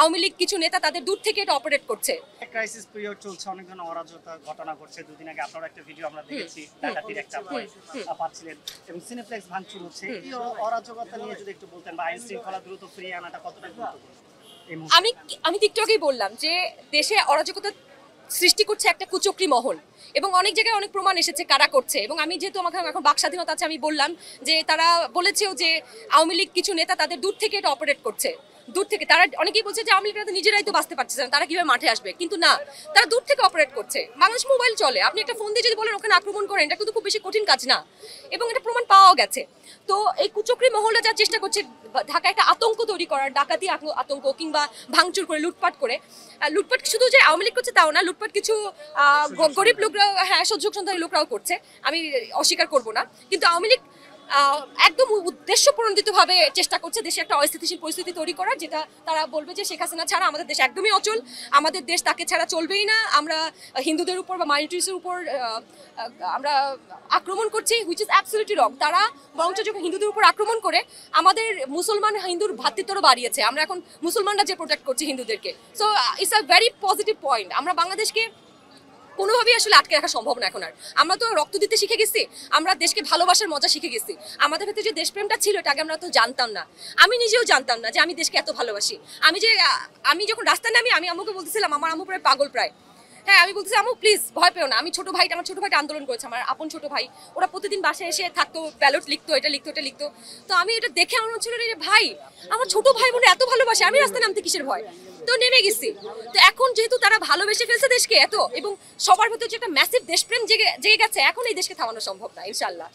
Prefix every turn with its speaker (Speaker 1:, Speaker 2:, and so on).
Speaker 1: আওয়ামী লীগ কিছু নেতা তাদের দূর থেকে এটা অপারেট করছে।
Speaker 2: ক্রাইসিস পিরিয়ড চলছে, অনেক ধরনের অরাজকতা ঘটনা ঘটছে। দুদিন আগে আপনার একটা ভিডিও আমরা দেখেছি, ডাকাতির একটা ভয় পাচ্ছিলেন এবং সিনেপ্লেক্স ভাঙচুর হচ্ছে। এই অরাজকতা নিয়ে যদি একটু বলতেন, বা আইন শৃঙ্খলা দ্রুত ফিরিয়ে আনাটা কতটা গুরুত্বপূর্ণ?
Speaker 1: আমি টিকটকেই বললাম যে দেশে অরাজকতা সৃষ্টি করছে একটা কুচক্রী মহল, এবং অনেক জায়গায় অনেক প্রমাণ এসেছে কারা করছে। এবং আমি যেহেতু আমাকে এখন বাক স্বাধীনতা আছে, আমি বললাম যে তারা বলেছেও যে আওয়ামী লীগ কিছু নেতা তাদের দূর থেকে এটা অপারেট করছে। দূর থেকে তারা অনেকেই বলছে যে আওয়ামী লীগরা নিজেরাই তো বাঁচতে পারছে না, তারা কিভাবে মাঠে আসবে, কিন্তু না, তারা দূর থেকে অপারেট করছে। বাংলাদেশ মোবাইল চলে, আপনি একটা ফোন দিয়ে যদি বলেন ওখানে আক্রমণ করেন, এটা কিন্তু খুব বেশি কঠিন কাজ না, এবং এটা প্রমাণ পাওয়াও গেছে। তো এই কুচক্রী মহলরা যা চেষ্টা করছে ঢাকায় একটা আতঙ্ক তৈরি করার, ডাকাতি আতঙ্ক কিংবা ভাঙচুর করে লুটপাট করে, লুটপাট শুধু যে আওয়ামী লীগ করছে তাও না, লুটপাট কিছু গরিব লোকরা, হ্যাঁ, সহ্যসন্ধানী লোকরাও করছে, আমি অস্বীকার করব না। কিন্তু আওয়ামী লীগ একদম উদ্দেশ্য প্রণোদিতভাবে চেষ্টা করছে দেশে একটা অস্থিতিশীল পরিস্থিতি তৈরি করার, যেটা তারা বলবে যে শেখ হাসিনা ছাড়া আমাদের দেশ একদমই অচল, আমাদের দেশ তাকে ছাড়া চলবেই না, আমরা হিন্দুদের উপর বা মাইনরিটিসের উপর আমরা আক্রমণ করছি, হুইচ ইজ অ্যাবসলিউটলি রং। তারা বরঞ্চ যখন হিন্দুদের উপর আক্রমণ করে আমাদের মুসলমান হিন্দুর ভ্রাতৃত্বও বাড়িয়েছে, আমরা এখন মুসলমানরা যে প্রোটেক্ট করছি হিন্দুদেরকে। So it's a very positive point. আমরা বাংলাদেশকে কোনোভাবেই আসলে আটকে রাখা সম্ভব না এখন আর। আমরা তো রক্ত দিতে শিখে গেছি, আমরা দেশকে ভালোবাসার মজা শিখে গেছি। আমাদের ভেতরে যে দেশপ্রেমটা ছিল এটা আগে আমরা তো জানতাম না, আমি নিজেও জানতাম না যে আমি দেশকে এত ভালোবাসি। আমি যখন রাস্তায় নামি, আমি আম্মুকে বলতেছিলাম, আমার আম্মু প্রায় পাগল প্রায়, হ্যাঁ, আমি বলতেছি আম্মু প্লিজ ভয় পেও না, আমি আমার ছোট ভাইটা আন্দোলন করেছে, আমার আপন ছোট ভাই, ওরা প্রতিদিন বাসায় এসে থাকতো, ব্যালট লিখতো, এটা লিখতো, এটা লিখতো। তো আমি এটা দেখে আমার ছিল যে ভাই, আমার ছোট ভাই বোন এত ভালোবাসে, আমি রাস্তায় নামতে কিসের ভয়। তো নেমে গেছি। তো এখন যেহেতু তারা ভালোবেসে ফেলছে দেশকে এত, এবং সবার ভেতর যে একটা ম্যাসিভ দেশপ্রেম জেগে গেছে, এখন এই দেশকে থামানো সম্ভব না ইনশাল্লাহ।